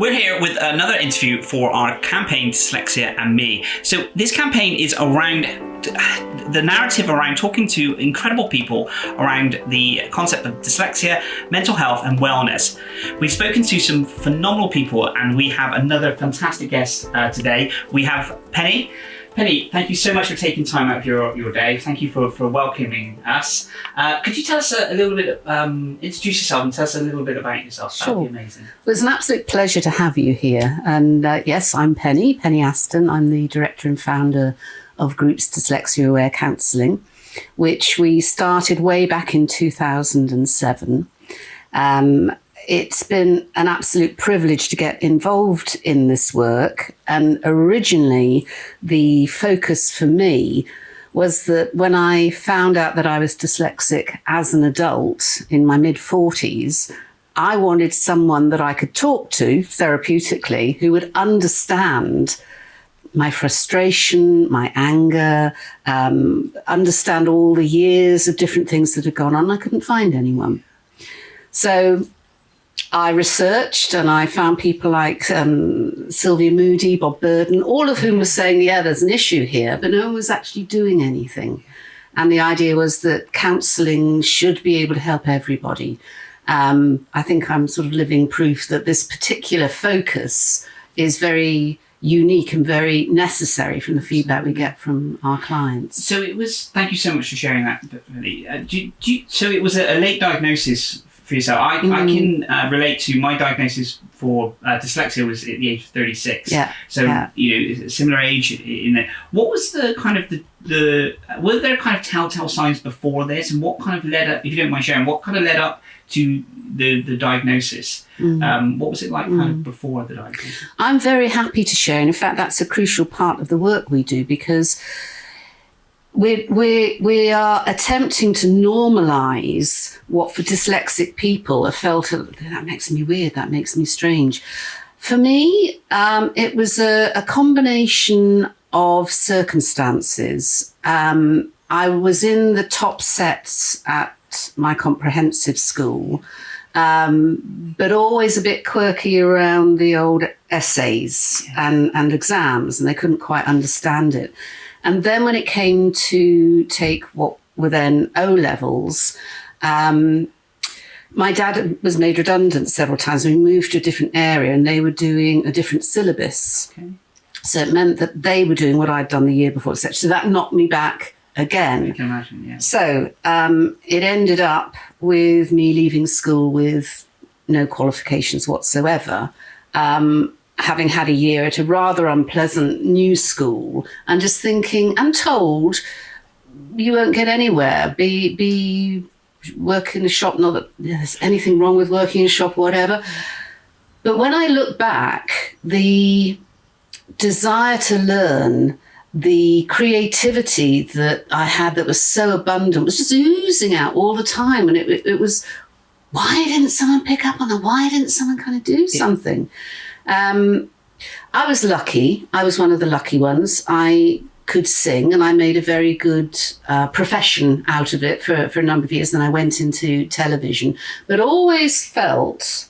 We're here with another interview for our campaign Dyslexia and Me. So this campaign is around the narrative around talking to incredible people around the concept of dyslexia, mental health and wellness. We've spoken to some phenomenal people and we have another fantastic guest today. We have Pennie. Pennie, thank you so much for taking time out of your day. Thank you for welcoming us. Could you tell us a little bit, introduce yourself and tell us a little bit about yourself? Sure. That would be amazing. Well, it's an absolute pleasure to have you here. And yes, I'm Pennie Aston. I'm the director and founder of Grooops Dyslexia-aware Counselling, which we started way back in 2007. It's been an absolute privilege to get involved in this work. And originally, the focus for me was that when I found out that I was dyslexic as an adult in my mid-40s, I wanted someone that I could talk to therapeutically who would understand my frustration, my anger, understand all the years of different things that had gone on. I couldn't find anyone. So I researched and I found people like Sylvia Moody, Bob Burden, all of whom were saying, yeah, there's an issue here, but no one was actually doing anything. And the idea was that counselling should be able to help everybody. I think I'm sort of living proof that this particular focus is very unique and very necessary from the feedback we get from our clients. So it was, thank you so much for sharing that, Pennie. So it was a late diagnosis for yourself. I can relate to my diagnosis for dyslexia was at the age of 36. Yeah. So, you know, similar age in there. What was the kind of were there kind of telltale signs before this, and what kind of led up, if you don't mind sharing, what kind of led up to the diagnosis? What was it like kind of before the diagnosis? I'm very happy to share. And in fact, that's a crucial part of the work we do, because we are attempting to normalise what for dyslexic people are felt, that makes me weird, that makes me strange. For me, it was a combination of circumstances. I was in the top sets at my comprehensive school, but always a bit quirky around the old essays and exams, and they couldn't quite understand it. And then when it came to take what were then O-levels, my dad was made redundant several times. We moved to a different area and they were doing a different syllabus. Okay. So it meant that they were doing what I'd done the year before, etc. So that knocked me back again. I can imagine, yeah. So it ended up with me leaving school with no qualifications whatsoever. Having had a year at a rather unpleasant new school and just thinking and told you won't get anywhere, be work in a shop, not that there's anything wrong with working in a shop or whatever. But when I look back, the desire to learn, the creativity that I had that was so abundant was just oozing out all the time. And it was, why didn't someone pick up on that? Why didn't someone kind of do something? I was lucky. I was one of the lucky ones. I could sing and I made a very good profession out of it for a number of years. Then I went into television, but always felt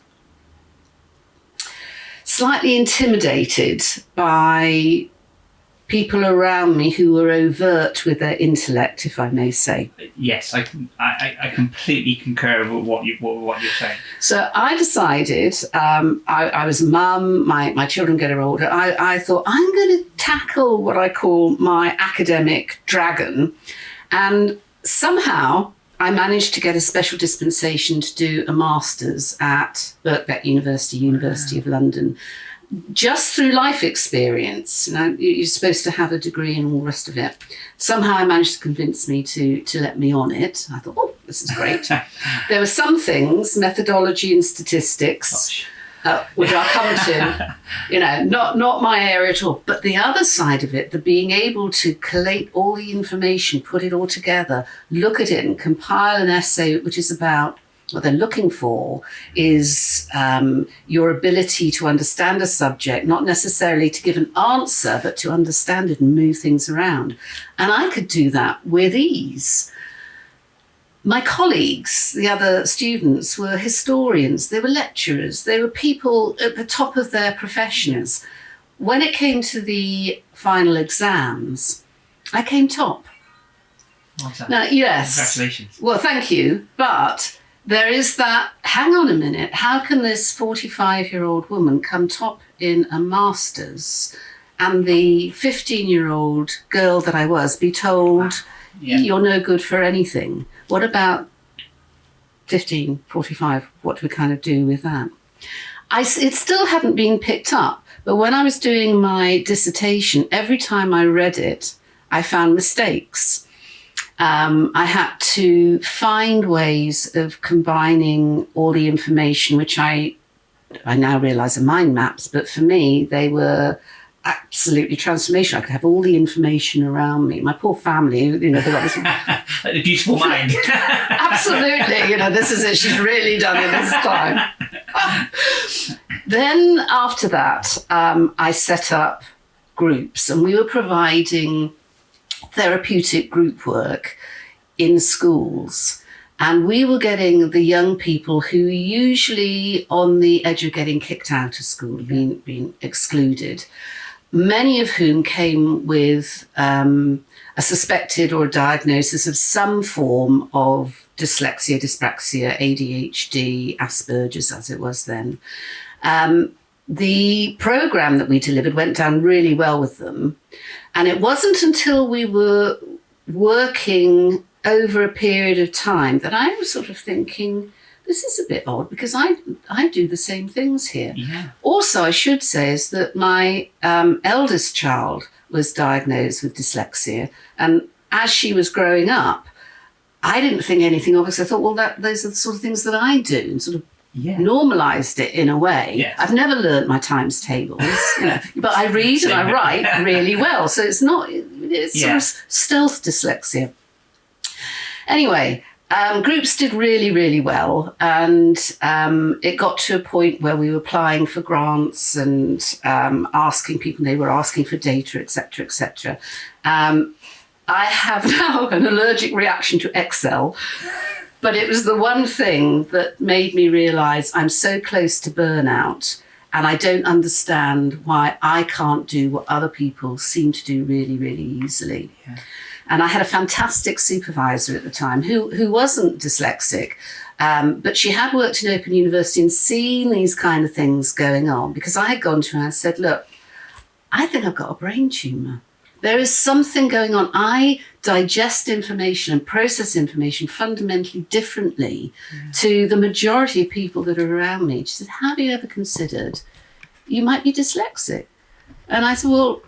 slightly intimidated by people around me who were overt with their intellect, if I may say. Yes, I completely concur with what you're saying. So I decided, I was a mum, my children get older, I thought I'm going to tackle what I call my academic dragon. And somehow I managed to get a special dispensation to do a master's at Birkbeck University of London. Just through life experience. You know, you're supposed to have a degree and all the rest of it. Somehow I managed to convince me to let me on it. I thought, oh, this is great. There were some things, methodology and statistics, which I'll come to, you know, not my area at all. But the other side of it, the being able to collate all the information, put it all together, look at it and compile an essay which is about what they're looking for is your ability to understand a subject, not necessarily to give an answer, but to understand it and move things around. And I could do that with ease. my colleagues, the other students, were historians, they were lecturers, they were people at the top of their professions. When it came to the final exams, I came top. Awesome. Now, yes. Congratulations. Well, thank you. But there is that, hang on a minute, how can this 45-year-old woman come top in a master's and the 15-year-old girl that I was be told, you're no good for anything? What about 15, 45? What do we kind of do with that? It still hadn't been picked up, but when I was doing my dissertation, every time I read it, I found mistakes. I had to find ways of combining all the information, which I now realise are mind maps, but for me, they were absolutely transformational. I could have all the information around me. My poor family, they've got this a beautiful mind. Absolutely, this is it. She's really done it this time. Then after that, I set up groups, and we were providing therapeutic group work in schools. And we were getting the young people who were usually on the edge of getting kicked out of school, being excluded, many of whom came with a suspected or a diagnosis of some form of dyslexia, dyspraxia, ADHD, Asperger's as it was then. The program that we delivered went down really well with them. And it wasn't until we were working over a period of time that I was sort of thinking, this is a bit odd because I do the same things here. Yeah. Also, I should say is that my eldest child was diagnosed with dyslexia. And as she was growing up, I didn't think anything of it. So I thought, well, those are the sort of things that I do, and sort of normalised it in a way. Yes. I've never learnt my times tables, but I read and I write really well. So it's sort of stealth dyslexia. Anyway, groups did really, really well. And it got to a point where we were applying for grants and asking people, they were asking for data, etc., etc. I have now an allergic reaction to Excel. But it was the one thing that made me realise I'm so close to burnout and I don't understand why I can't do what other people seem to do really, really easily. Yeah. And I had a fantastic supervisor at the time who wasn't dyslexic, but she had worked in Open University and seen these kind of things going on, because I had gone to her and I said, look, I think I've got a brain tumour. There is something going on. I digest information and process information fundamentally differently to the majority of people that are around me. She said, have you ever considered you might be dyslexic? And I said, well,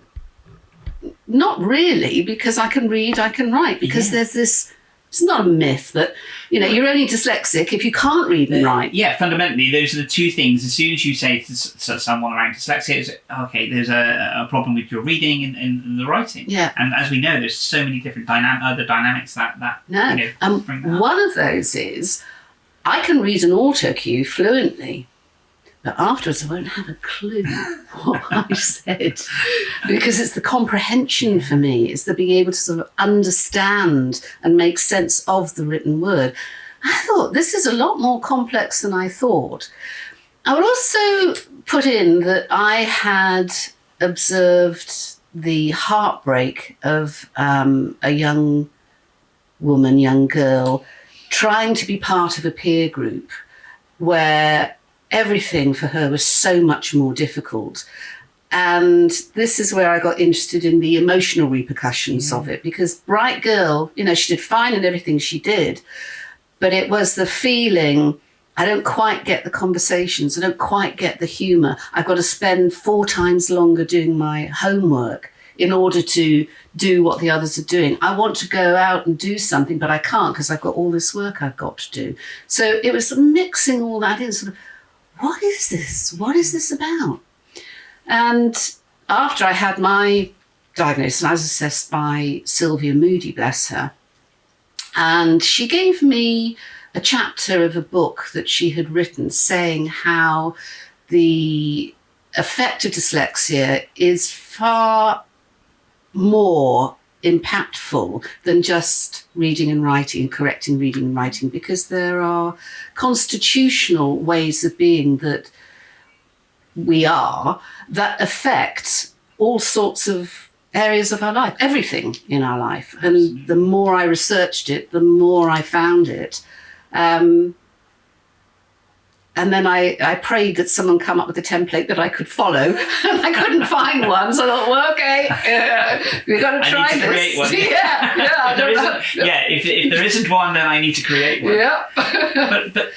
not really, because I can read, I can write, because there's this, it's not a myth, but you're only dyslexic if you can't read and write. Yeah, fundamentally, those are the two things. As soon as you say to someone around dyslexia, it's, okay, there's a problem with your reading and the writing. Yeah. And as we know, there's so many different other dynamics that bring that one of those is I can read an auto cue fluently, but afterwards I won't have a clue what I said, because it's the comprehension for me. It's the being able to sort of understand and make sense of the written word. I thought this is a lot more complex than I thought. I would also put in that I had observed the heartbreak of a young woman, young girl, trying to be part of a peer group where everything for her was so much more difficult. And this is where I got interested in the emotional repercussions of it, because bright girl, she did fine in everything she did, but it was the feeling, I don't quite get the conversations, I don't quite get the humour. I've got to spend 4 times longer doing my homework in order to do what the others are doing. I want to go out and do something, but I can't because I've got all this work I've got to do. So it was mixing all that in, sort of, what is this? What is this about? And after I had my diagnosis, I was assessed by Sylvia Moody, bless her, and she gave me a chapter of a book that she had written saying how the effect of dyslexia is far more impactful than just reading and writing, correcting reading and writing, because there are constitutional ways of being that we are that affect all sorts of areas of our life, everything in our life. And the more I researched it, the more I found it. And then I prayed that someone come up with a template that I could follow, and I couldn't find one. So I thought, well, okay, we've got to try this. Create one. I don't know. If there isn't one, then I need to create one. Yeah. but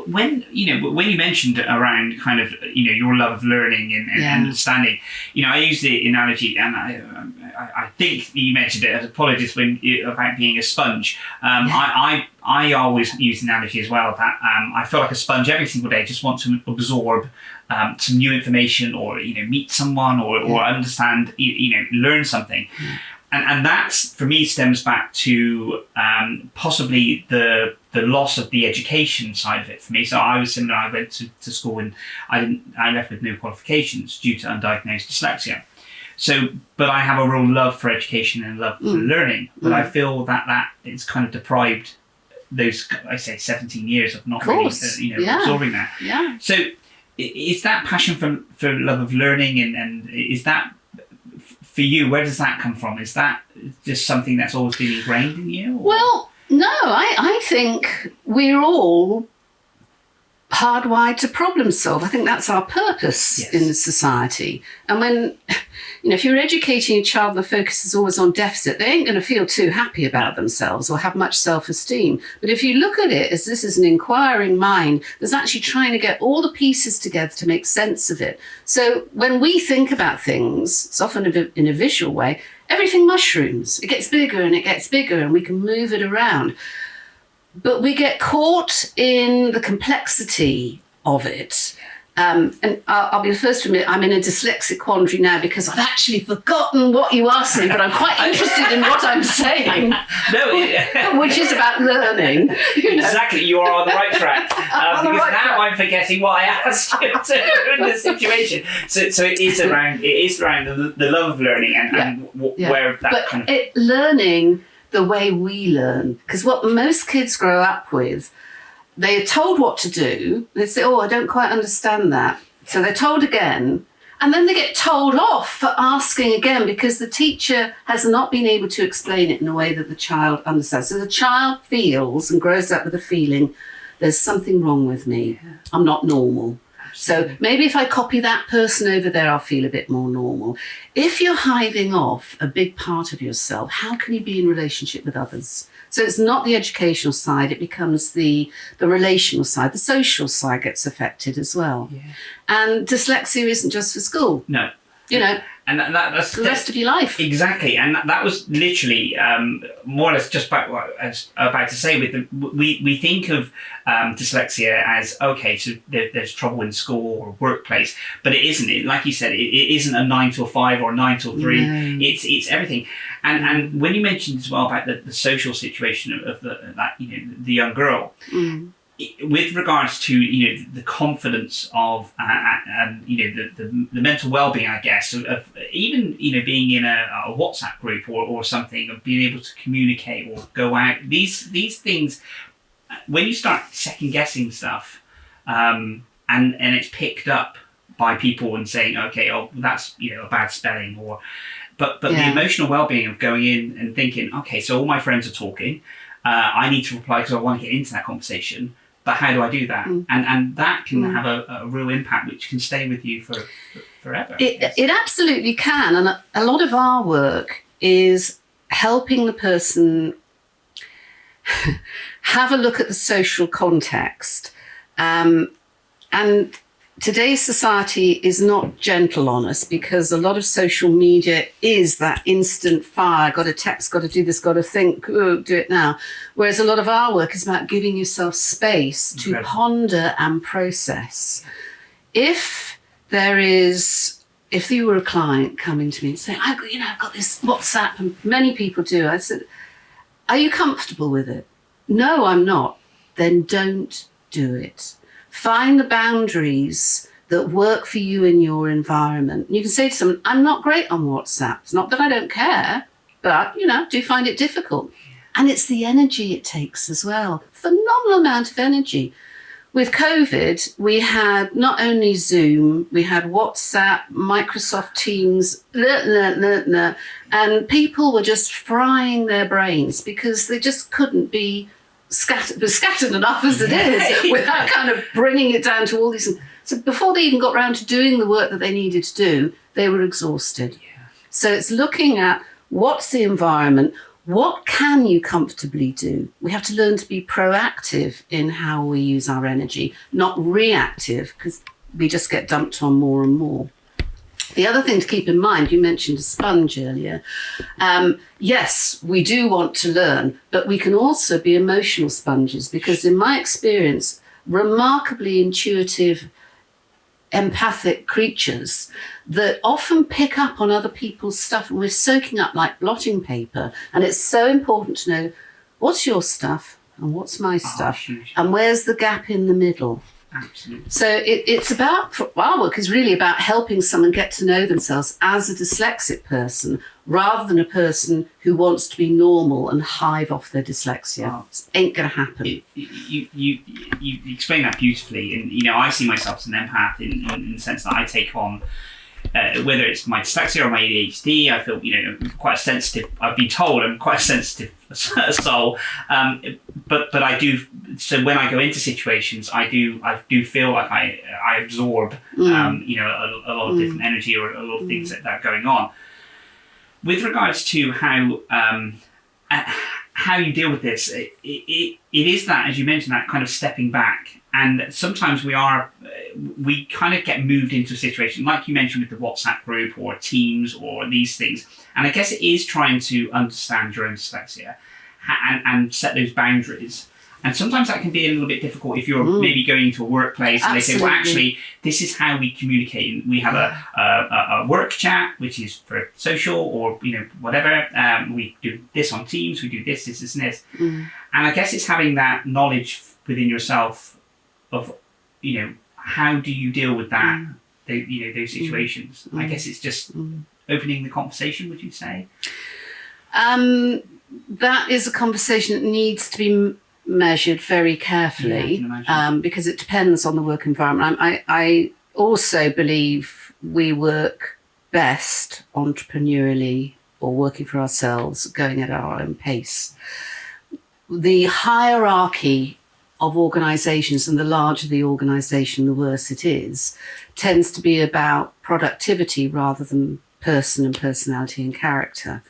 when you mentioned around kind of your love of learning and understanding, I use the analogy, and I think you mentioned it as apologists about being a sponge. I always use the analogy as well that I feel like a sponge every single day, just want to absorb some new information, or meet someone, or understand, learn something. And that's, for me, stems back to possibly the loss of the education side of it for me. So I was similar. I went to school and I left with no qualifications due to undiagnosed dyslexia. So, but I have a real love for education and love for really but I feel that it's kind of deprived those, I say, 17 years of not really, absorbing that. Yeah. So, is that passion for love of learning, and is that, for you, where does that come from? Is that just something that's always been ingrained in you? Or? Well, no, I think we're all hardwired to problem solve. I think that's our purpose in society. And when, if you're educating a child, the focus is always on deficit, they ain't going to feel too happy about themselves or have much self-esteem. But if you look at it as this is an inquiring mind that's actually trying to get all the pieces together to make sense of it. So when we think about things, it's often in a visual way, everything mushrooms. It gets bigger and it gets bigger, and we can move it around. But we get caught in the complexity of it. And I'll be the first to admit I'm in a dyslexic quandary now, because I've actually forgotten what you asked me, but I'm quite interested in what I'm saying, which is about learning. Exactly, you are on the right track. Because now I'm forgetting what I asked you in this situation. So it is around the love of learning and where that kind of... learning the way we learn. Because what most kids grow up with, they are told what to do. They say, I don't quite understand that. So they're told again. And then they get told off for asking again, because the teacher has not been able to explain it in a way that the child understands. So the child feels and grows up with a feeling, there's something wrong with me. I'm not normal. So maybe if I copy that person over there, I'll feel a bit more normal. If you're hiving off a big part of yourself, how can you be in relationship with others? So it's not the educational side, it becomes the relational side. The social side gets affected as well. Yeah. And dyslexia isn't just for school. No. And that's the rest of your life. Exactly. And that was literally more or less just what I was about to say. We think of dyslexia as, okay, so there's trouble in school or workplace, but it isn't. Like you said, it isn't a 9 till 5 or 9 till 3. No. It's everything. And when you mentioned as well about the social situation of the young girl, with regards to the confidence of the mental well-being, I guess, of even being in a WhatsApp group or something, of being able to communicate or go out, these things, when you start second guessing stuff, and it's picked up by people and saying, okay, that's a bad spelling, but the emotional well-being of going in and thinking, okay, so all my friends are talking, I need to reply because I want to get into that conversation. But how do I do that? And that can have a real impact, which can stay with you forever. It absolutely can. And a lot of our work is helping the person have a look at the social context. And today's society is not gentle on us, because a lot of social media is that instant fire, got to text, got to do this, got to think, do it now. Whereas a lot of our work is about giving yourself space to ponder and process. If you were a client coming to me and saying, I've got this WhatsApp, and many people do, I said, are you comfortable with it? No, I'm not. Then don't do it. Find the boundaries that work for you in your environment. And you can say to someone, I'm not great on WhatsApp. It's not that I don't care, but but, do find it difficult. And it's the energy it takes as well. Phenomenal amount of energy. With COVID, we had not only Zoom, we had WhatsApp, Microsoft Teams, and people were just frying their brains because they just couldn't be scattered enough as it is without kind of bringing it down to all these. So before they even got around to doing the work that they needed to do, they were exhausted. Yeah. So it's looking at what's the environment, what can you comfortably do? We have to learn to be proactive in how we use our energy, not reactive, because we just get dumped on more and more. The other thing to keep in mind, you mentioned a sponge earlier. Yes, we do want to learn, but we can also be emotional sponges because in my experience, remarkably intuitive, empathic creatures that often pick up on other people's stuff, and we're soaking up like blotting paper. And it's so important to know what's your stuff and what's my stuff and where's the gap in the middle. Absolutely. So it's about, our work is really about helping someone get to know themselves as a dyslexic person rather than a person who wants to be normal and hive off their dyslexia. It ain't going to happen. You explain that beautifully. And, I see myself as an empath in the sense that I take on, whether it's my dyslexia or my ADHD, I feel, I'm quite a sensitive, I've been told I'm quite a sensitive soul. But I do, so when I go into situations, I do feel like I absorb, a lot of different energy or a lot of things that are going on. With regards to how you deal with this, it is that, as you mentioned, that kind of stepping back. And sometimes we kind of get moved into a situation, like you mentioned with the WhatsApp group or Teams or these things. And I guess it is trying to understand your own dyslexia and set those boundaries. And sometimes that can be a little bit difficult if you're maybe going into a workplace and they say, well, actually, this is how we communicate. We have a work chat, which is for social or, whatever. We do this on Teams, we do this, and this. And I guess it's having that knowledge within yourself of, how do you deal with that, those situations. I guess it's just opening the conversation, would you say? That is a conversation that needs to be measured very carefully because it depends on the work environment. I also believe we work best entrepreneurially or working for ourselves, going at our own pace. The hierarchy of organisations, and the larger the organisation, the worse it is, tends to be about productivity rather than person and personality and character.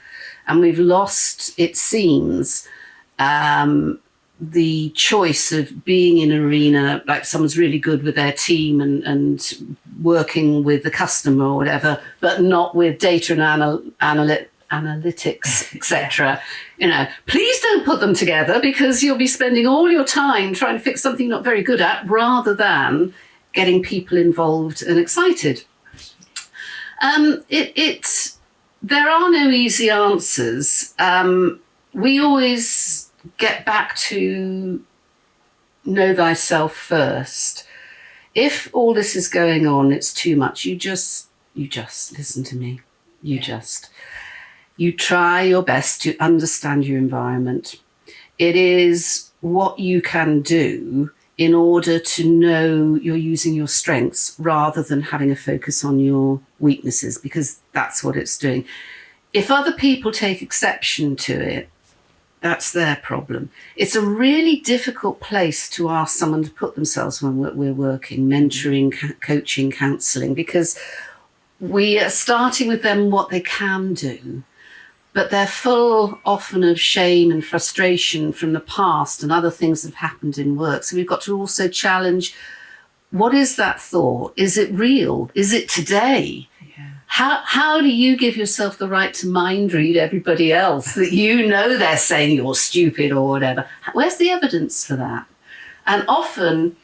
And we've lost, it seems, the choice of being in an arena, like someone's really good with their team and working with the customer or whatever, but not with data and analytics, etc. Please don't put them together because you'll be spending all your time trying to fix something you're not very good at rather than getting people involved and excited. There are no easy answers. We always get back to know thyself first. If all this is going on, it's too much, you just listen to me. You try your best to understand your environment. It is what you can do in order to know you're using your strengths rather than having a focus on your weaknesses, because that's what it's doing. If other people take exception to it, that's their problem. It's a really difficult place to ask someone to put themselves when we're working, mentoring, coaching, counselling, because we are starting with them what they can do, but they're full often of shame and frustration from the past and other things that have happened in work. So we've got to also challenge, what is that thought? Is it real? Is it today? How do you give yourself the right to mind read everybody else that they're saying you're stupid or whatever? Where's the evidence for that? And often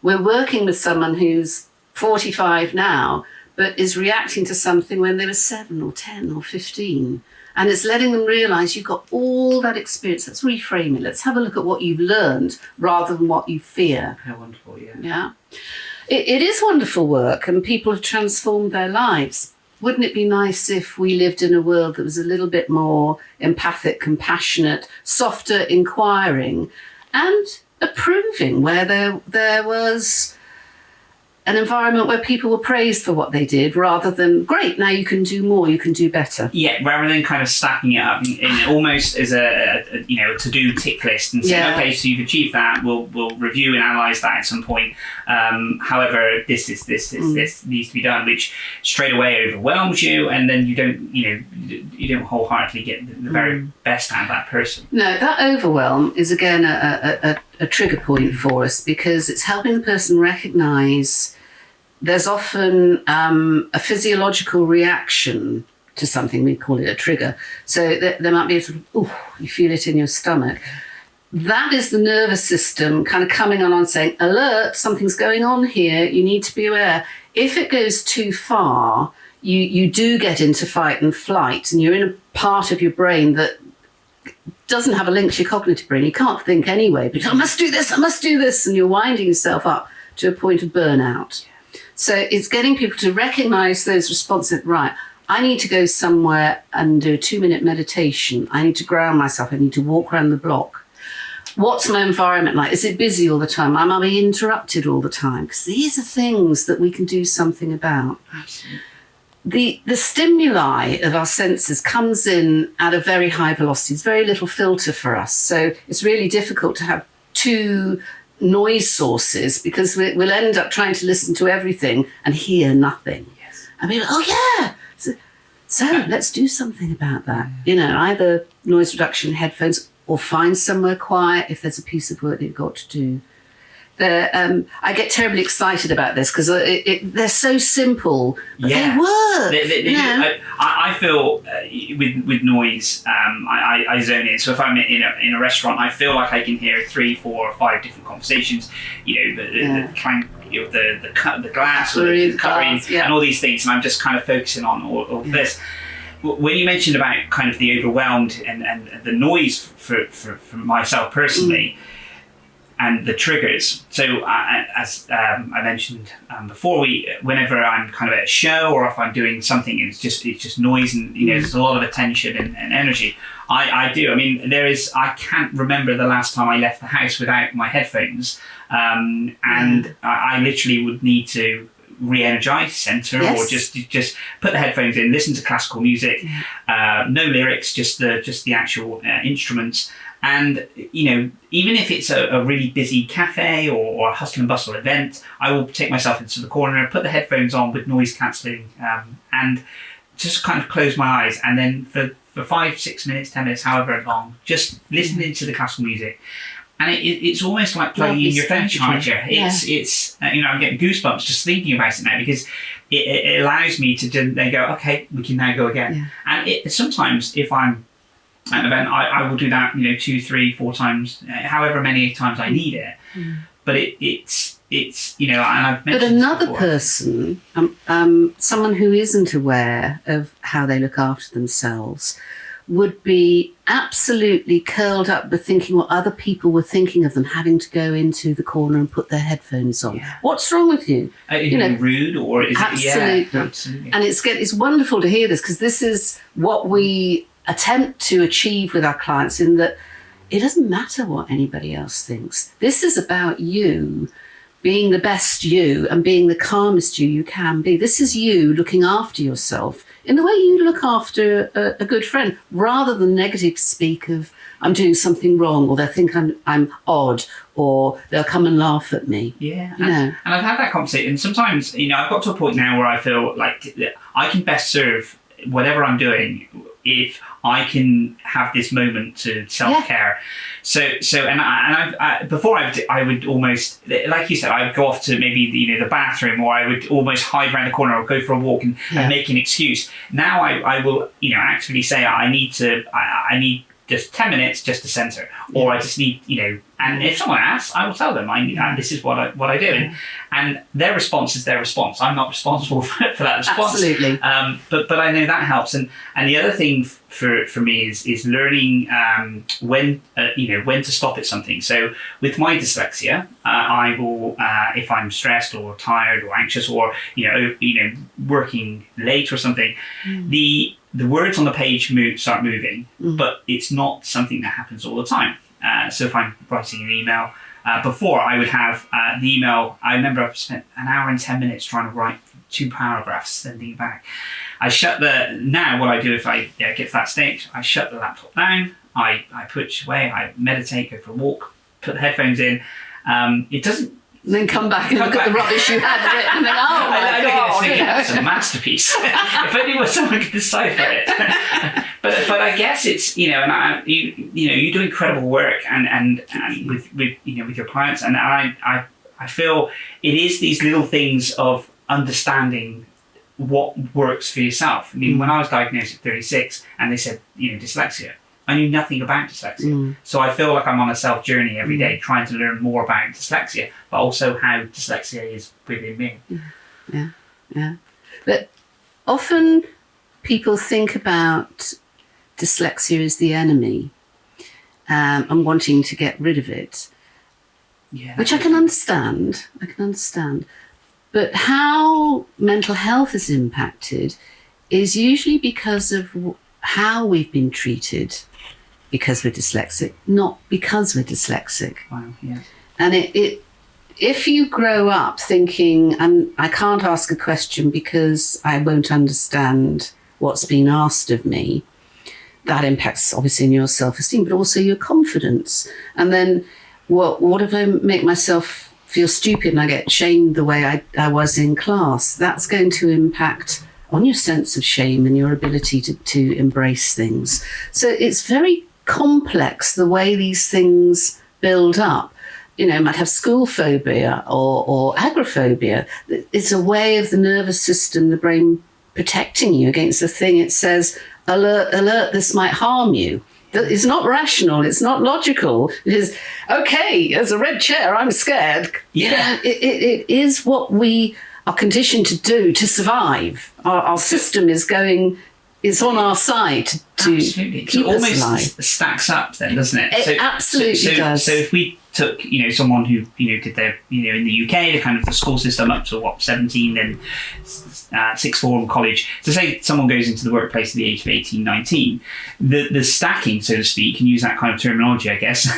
we're working with someone who's 45 now, but is reacting to something when they were 7 or 10 or 15. And it's letting them realise you've got all that experience. Let's reframe it. Let's have a look at what you've learned rather than what you fear. How wonderful, yeah. Yeah. It is wonderful work and people have transformed their lives. wouldn't it be nice if we lived in a world that was a little bit more empathic, compassionate, softer, inquiring, and approving, where there was an environment where people were praised for what they did, rather than, great, now you can do more, you can do better. Yeah, rather than kind of stacking it up in almost as a to-do tick list and saying, okay, so you've achieved that, we'll review and analyse that at some point. However, this needs to be done, which straight away overwhelms you, and then you don't wholeheartedly get the very best out of that person. No, that overwhelm is again a trigger point for us, because it's helping the person recognise there's often a physiological reaction to something. We call it a trigger. So there might be a sort of, you feel it in your stomach. That is the nervous system kind of coming on saying, alert, something's going on here, you need to be aware. If it goes too far, you do get into fight and flight, and you're in a part of your brain that doesn't have a link to your cognitive brain. You can't think anyway, because I must do this, and you're winding yourself up to a point of burnout. So it's getting people to recognise those responses. Right, I need to go somewhere and do a 2-minute meditation. I need to ground myself. I need to walk around the block. What's my environment like? Is it busy all the time? Am I being interrupted all the time? Because these are things that we can do something about. Absolutely. The stimuli of our senses comes in at a very high velocity. There's very little filter for us. So it's really difficult to have two noise sources, because we'll end up trying to listen to everything and hear nothing. Yes. And be like, oh yeah, so let's do something about that. Either noise reduction headphones, or find somewhere quiet if there's a piece of work that you've got to do. I get terribly excited about this, because they're so simple, but they work. I feel with noise, I zone in. So if I'm in a restaurant, I feel like I can hear 3, 4, or 5 different conversations. The clank, the glass, or the cutlery, and all these things, and I'm just kind of focusing on all this. When you mentioned about kind of the overwhelmed and the noise for myself personally. And the triggers. So as I mentioned before, whenever I'm kind of at a show, or if I'm doing something, it's just noise, and there's a lot of attention and energy. I do. I mean, I can't remember the last time I left the house without my headphones, and I literally would need to re-energize, center, or just put the headphones in, listen to classical music, no lyrics, just the actual instruments. And, even if it's a really busy cafe or a hustle and bustle event, I will take myself into the corner, put the headphones on with noise cancelling, and just kind of close my eyes. And then for 5, 6 minutes, 10 minutes, however long, just listening to the classical music. And it's almost like plugging in your phone charger. It's I'm getting goosebumps just thinking about it now, because it allows me to then go, okay, we can now go again. Yeah. And sometimes if I'm at an event, I will do that, 2, 3, 4 times, however many times I need it. But it's and I've mentioned. But another person, someone who isn't aware of how they look after themselves, would be absolutely curled up with thinking what other people were thinking of them, having to go into the corner and put their headphones on. Yeah. What's wrong with you? Rude, or is absolutely. it? Yeah, absolutely. And it's wonderful to hear this, because this is what we attempt to achieve with our clients, in that it doesn't matter what anybody else thinks. This is about you being the best you and being the calmest you can be. This is you looking after yourself in the way you look after a good friend, rather than negative speak of, I'm doing something wrong, or they'll think I'm odd, or they'll come and laugh at me. Yeah, and I've had that conversation, and sometimes, I've got to a point now where I feel like I can best serve whatever I'm doing if I can have this moment to self-care. Yeah. Before I would almost, like you said, I would go off to maybe the bathroom, or I would almost hide around the corner, or go for a walk and make an excuse. Now I will actively say I need just 10 minutes just to center, or I just need, and if someone asks, I will tell them, this is what I do. And their response is their response. I'm not responsible for that response. Absolutely. But I know that helps. And the other thing for me is learning when to stop at something. So with my dyslexia, I will, if I'm stressed or tired or anxious or, working late or something, the words on the page start moving, but it's not something that happens all the time. So if I'm writing an email, before I would have the email, I remember I've spent an hour and 10 minutes trying to write 2 paragraphs, sending it back. Now what I do if I get to that stage, I shut the laptop down, I put it away, I meditate, go for a walk, put the headphones in. It doesn't. And then come back and look at the rubbish you had written and think, oh my God. It's a masterpiece. If only someone could decipher it. But I guess it's, you do incredible work and with your clients, and I feel it is these little things of understanding what works for yourself. I mean, when I was diagnosed at 36 and they said, dyslexia, I knew nothing about dyslexia. So I feel like I'm on a self journey every day trying to learn more about dyslexia, but also how dyslexia is within me. Yeah. But often people think about dyslexia as the enemy and wanting to get rid of it, which I can understand. But how mental health is impacted is usually because of how we've been treated because we're dyslexic, not because we're dyslexic. Wow, yeah. And if you grow up thinking, I can't ask a question because I won't understand what's been asked of me, that impacts obviously in your self-esteem, but also your confidence. And then what if I make myself feel stupid and I get shamed the way I was in class? That's going to impact on your sense of shame and your ability to embrace things. So it's very complex the way these things build up. You might have school phobia or agoraphobia. It's a way of the nervous system, the brain protecting you against the thing. It says, alert, alert, this might harm you. It's not rational, it's not logical. It is, okay, there's a red chair, I'm scared. Yeah. It is what we are conditioned to do to survive. Our system is on our side to absolutely. keep it us almost alive. Stacks up then, doesn't it? It absolutely does. So if we took, someone who, did their, in the UK, the school system up to 17, then sixth form college. So say someone goes into the workplace at the age of 18, 19, the stacking, so to speak, and use that kind of terminology, I guess,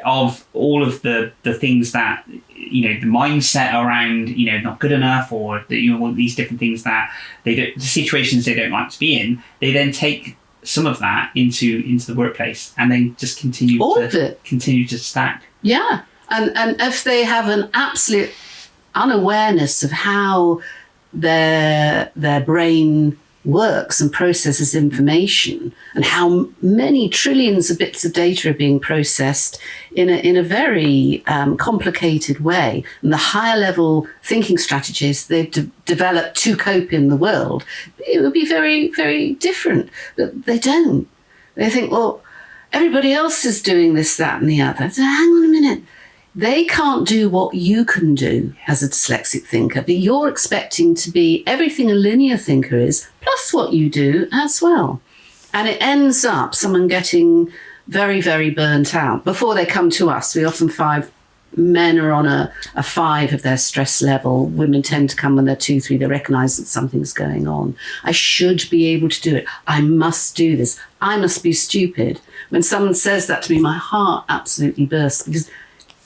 of all of the things that, the mindset around, not good enough, or these different things that the situations they don't like to be in, they then take some of that into the workplace and then just continue to stack. Yeah. And if they have an absolute unawareness of how their brain works and processes information and how many trillions of bits of data are being processed in a very complicated way, and the higher level thinking strategies they've developed to cope in the world, it would be very, very different. But they don't. They think, well, everybody else is doing this, that and the other. So hang on a minute. They can't do what you can do as a dyslexic thinker, but you're expecting to be everything a linear thinker is, plus what you do as well. And it ends up someone getting very, very burnt out. Before they come to us, we often find men are on a 5 of their stress level. Women tend to come when they're 2, 3. They recognise that something's going on. I should be able to do it. I must do this. I must be stupid. When someone says that to me, my heart absolutely bursts, because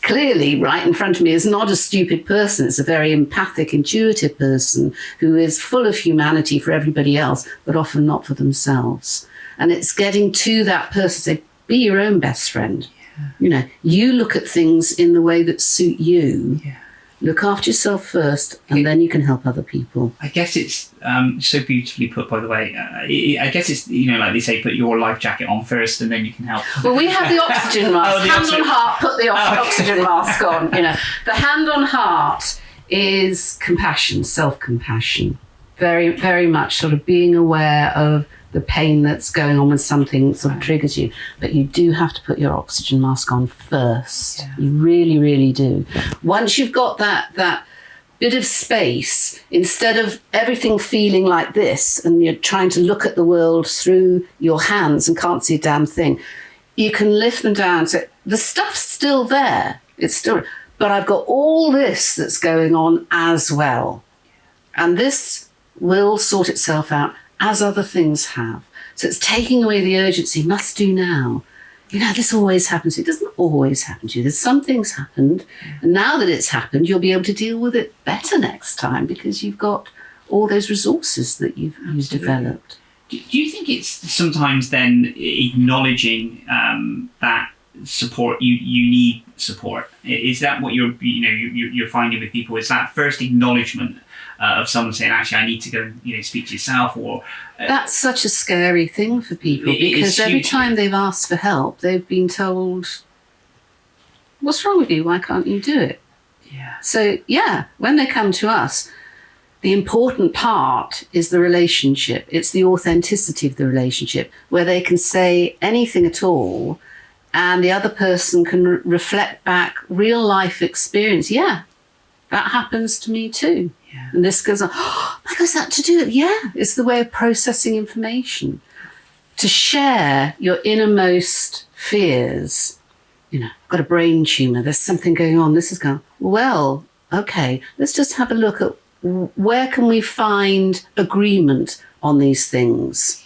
clearly, right in front of me is not a stupid person. It's a very empathic, intuitive person who is full of humanity for everybody else, but often not for themselves. And it's getting to that person, say, be your own best friend. Yeah. You look at things in the way that suit you. Yeah. Look after yourself first, and then you can help other people. I guess it's so beautifully put, by the way. I guess it's, like they say, put your life jacket on first, and then you can help. Well, we have the oxygen mask. Hand on heart, put the oxygen mask on. The hand on heart is compassion, self-compassion. Very, very much sort of being aware of the pain that's going on when something sort of triggers you. But you do have to put your oxygen mask on first. Yeah. You really, really do. Once you've got that bit of space, instead of everything feeling like this and you're trying to look at the world through your hands and can't see a damn thing, you can lift them down. So the stuff's still there. It's still, but I've got all this that's going on as well. And this will sort itself out as other things have. So it's taking away the urgency, must do now. You know, this always happens. It doesn't always happen to you. There's some things happened. And now that it's happened, you'll be able to deal with it better next time because you've got all those resources that you've developed. Do you think it's sometimes then acknowledging that support, you need support? Is that what you're finding with people? Is that first acknowledgement of someone saying, actually, I need to go and speak to yourself? Or that's such a scary thing for people because every time they've asked for help, they've been told, what's wrong with you? Why can't you do it? Yeah. So, when they come to us, the important part is the relationship. It's the authenticity of the relationship where they can say anything at all and the other person can reflect back real life experience. Yeah, that happens to me too. Yeah. And this goes on, that goes that to do it. Yeah, it's the way of processing information. To share your innermost fears. I've got a brain tumour, there's something going on, this is going, well, okay, let's just have a look at where can we find agreement on these things.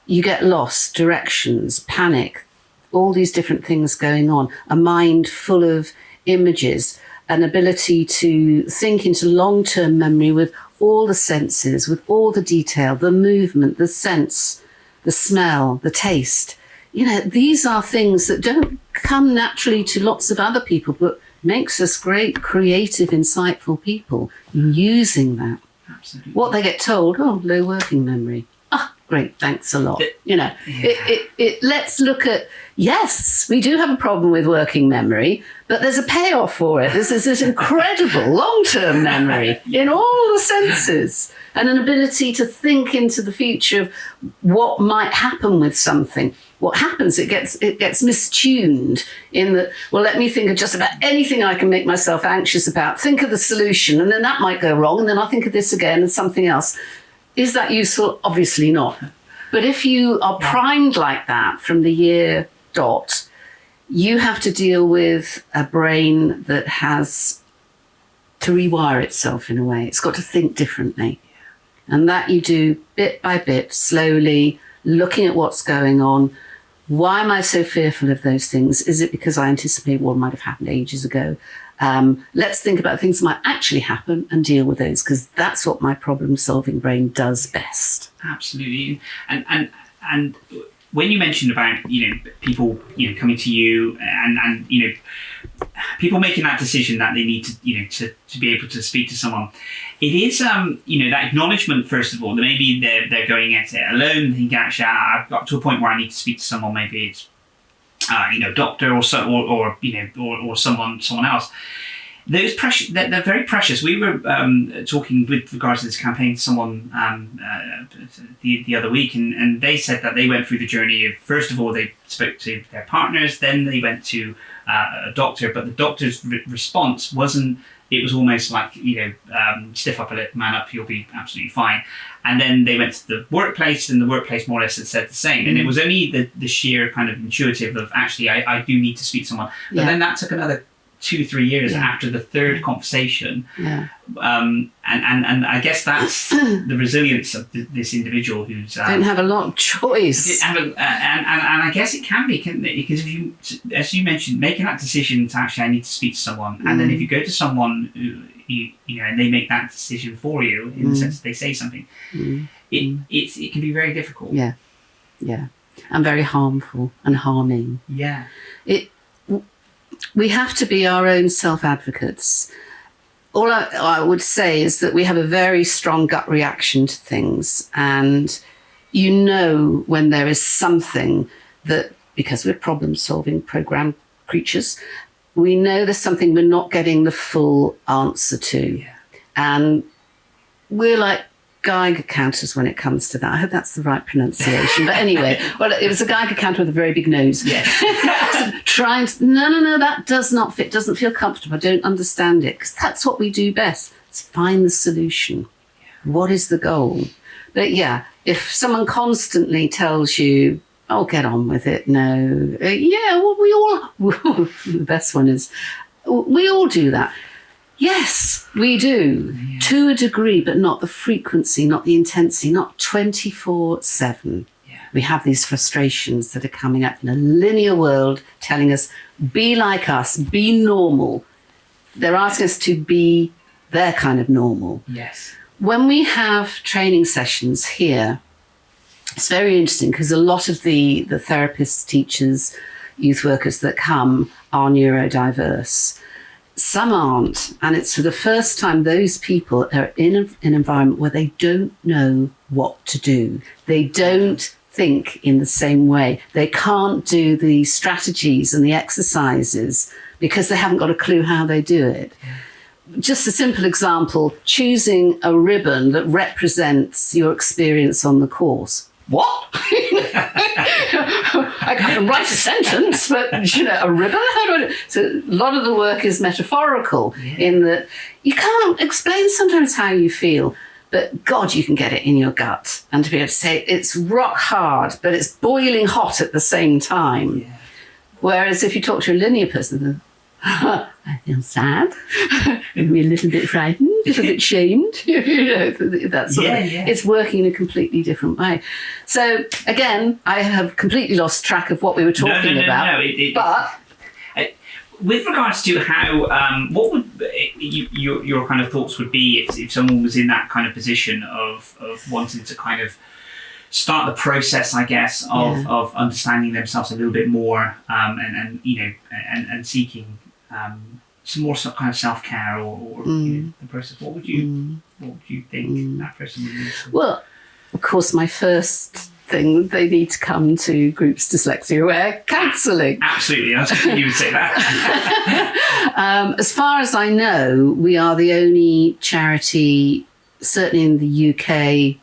You get lost, directions, panic, all these different things going on, a mind full of images, an ability to think into long-term memory with all the senses, with all the detail, the movement, the sense, the smell, the taste. These are things that don't come naturally to lots of other people, but makes us great, creative, insightful people using that. Absolutely. What they get told, low working memory. Great, thanks a lot. Let's look at, yes, we do have a problem with working memory, but there's a payoff for it. This is this incredible long-term memory in all the senses and an ability to think into the future of what might happen with something. What happens, it gets mistuned in that, well, let me think of just about anything I can make myself anxious about, think of the solution, and then that might go wrong, and then I'll think of this again and something else. Is that useful? Obviously not. But if you are primed like that from the year dot, you have to deal with a brain that has to rewire itself in a way. It's got to think differently. And that you do bit by bit, slowly, looking at what's going on. Why am I so fearful of those things? Is it because I anticipate what might have happened ages ago? Let's think about things that might actually happen and deal with those, because that's what my problem-solving brain does best. Absolutely. And when you mentioned about people coming to you and people making that decision that they need to be able to speak to someone, it is that acknowledgement first of all that maybe they're going at it alone, thinking actually I've got to a point where I need to speak to someone, maybe it's doctor or someone else. Those precious, they're very precious. We were talking with regards to this campaign to someone the other week, and they said that they went through the journey of, first of all, they spoke to their partners, then they went to a doctor, but the doctor's response wasn't, it was almost like, stiff upper lip, man up, you'll be absolutely fine. And then they went to the workplace, and the workplace more or less had said the same. And it was only the sheer kind of intuitive of, actually, I do need to speak to someone. But then that took another 2-3 years after the third conversation. Yeah. And I guess that's the resilience of this individual who's... don't have a lot of choice. And I guess it can be, because if you, as you mentioned, making that decision to actually, I need to speak to someone, and then if you go to someone who, and they make that decision for you, in the sense that they say something, it can be very difficult. Yeah. And very harmful and harming. Yeah. We have to be our own self-advocates. All I would say is that we have a very strong gut reaction to things, and when there is something that, because we're problem-solving program creatures, we know there's something we're not getting the full answer to. Yeah. And we're like Geiger counters when it comes to that. I hope that's the right pronunciation. But anyway, well, it was a Geiger counter with a very big nose. Yes. Trying to, no, that does not fit, doesn't feel comfortable. I don't understand it. Because that's what we do best. Let's find the solution. What is the goal? But yeah, if someone constantly tells you, oh, get on with it, no. The best one is, we all do that. Yes, we do, to a degree, but not the frequency, not the intensity, not 24/7. Yeah. We have these frustrations that are coming up in a linear world telling us, be like us, be normal. They're asking us to be their kind of normal. Yes. When we have training sessions here, it's very interesting because a lot of the therapists, teachers, youth workers that come are neurodiverse. Some aren't, and it's for the first time those people are in an environment where they don't know what to do. They don't think in the same way. They can't do the strategies and the exercises because they haven't got a clue how they do it. Just a simple example, choosing a ribbon that represents your experience on the course. What? I can write a sentence, but a ribbon? How do I do it? So a lot of the work is metaphorical in that you can't explain sometimes how you feel, but God, you can get it in your gut. And to be able to say it's rock hard, but it's boiling hot at the same time. Yeah. Whereas if you talk to a linear person, I feel sad, maybe a little bit frightened, a little bit shamed, that sort of. It's working in a completely different way. So again, I have completely lost track of what we were talking about. But with regards to how, what would your kind of thoughts would be if someone was in that kind of position of wanting to kind of start the process, I guess, of understanding themselves a little bit more, and seeking some more kind of self-care or the process. What would you think that person would need? Well, of course, my first thing, they need to come to Groups Dyslexia-aware Counselling. Absolutely, I was hoping you would say that. As far as I know, we are the only charity, certainly in the UK,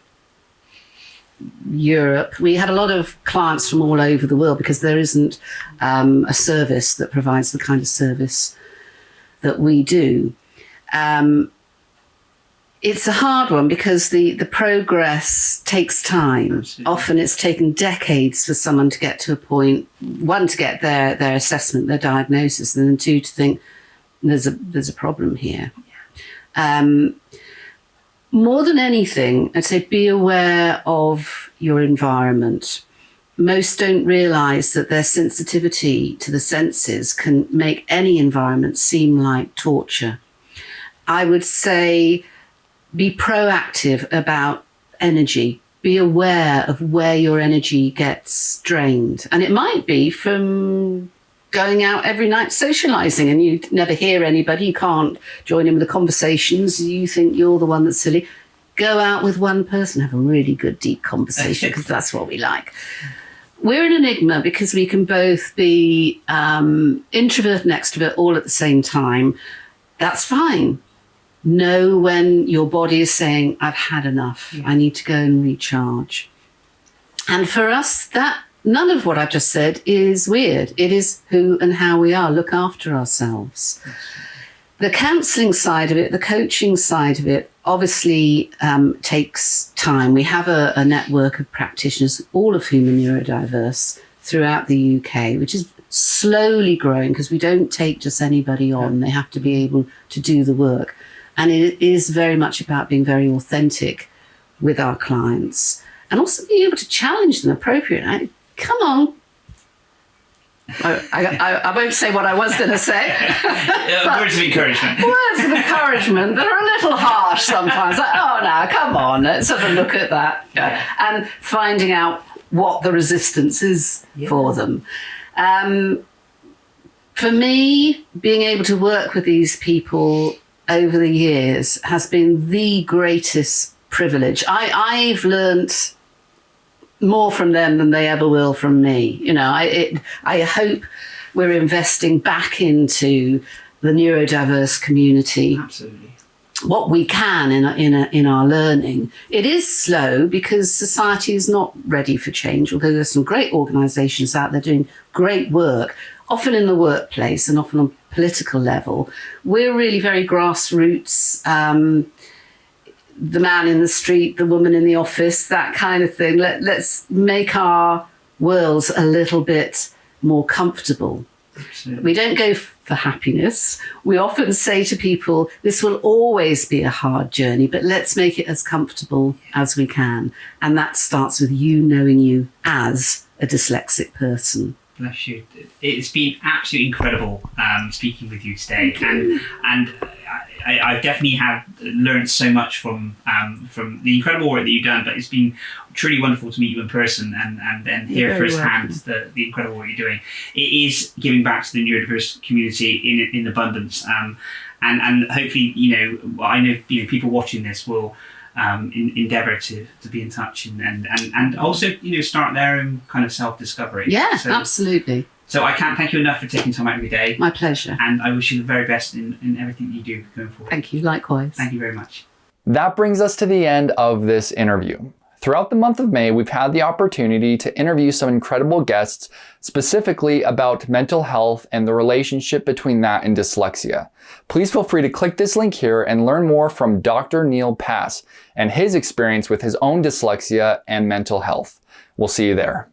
Europe. We had a lot of clients from all over the world because there isn't a service that provides the kind of service that we do. It's a hard one because the progress takes time. Absolutely. Often it's taken decades for someone to get to a point, one, to get their assessment, their diagnosis, and then two, to think there's a problem here. More than anything, I'd say be aware of your environment. Most don't realise that their sensitivity to the senses can make any environment seem like torture. I would say be proactive about energy. Be aware of where your energy gets drained. And it might be from going out every night socialising and you never hear anybody, you can't join in with the conversations, you think you're the one that's silly. Go out with one person, have a really good deep conversation because that's what we like. We're an enigma because we can both be introvert and extrovert all at the same time. That's fine. Know when your body is saying, I've had enough, I need to go and recharge. And for us, that none of what I've just said is weird. It is who and how we are. Look after ourselves. The counselling side of it, the coaching side of it, obviously takes time. We have a network of practitioners, all of whom are neurodiverse, throughout the UK, which is slowly growing because we don't take just anybody on. They have to be able to do the work. And it is very much about being very authentic with our clients and also being able to challenge them appropriately. Come on. I won't say what I was going to say. Words of encouragement. Words of encouragement that are a little harsh sometimes. Like, oh, now, come on, let's have a look at that. And finding out what the resistance is for them. For me, being able to work with these people over the years has been the greatest privilege. I've learnt more from them than they ever will from me. I hope we're investing back into the neurodiverse community. Absolutely. what we can in our learning. It is slow because society is not ready for change, although there's some great organisations out there doing great work, often in the workplace and often on political level. We're really very grassroots, the man in the street, the woman in the office, that kind of thing. Let's make our worlds a little bit more comfortable. Absolutely. We don't go for happiness. We often say to people, this will always be a hard journey, but let's make it as comfortable as we can. And that starts with you knowing you as a dyslexic person. Bless you. It's been absolutely incredible speaking with you today, and I definitely have learned so much from the incredible work that you've done. But it's been truly wonderful to meet you in person and then hear firsthand the incredible work you're doing. It is giving back to the neurodiverse community in abundance, and hopefully, I know people watching this will endeavour to be in touch and also start their own kind of self-discovery. Yeah, absolutely. So I can't thank you enough for taking time out of your day. My pleasure. And I wish you the very best in everything you do going forward. Thank you, likewise. Thank you very much. That brings us to the end of this interview. Throughout the month of May, we've had the opportunity to interview some incredible guests specifically about mental health and the relationship between that and dyslexia. Please feel free to click this link here and learn more from Dr. Neil Pass and his experience with his own dyslexia and mental health. We'll see you there.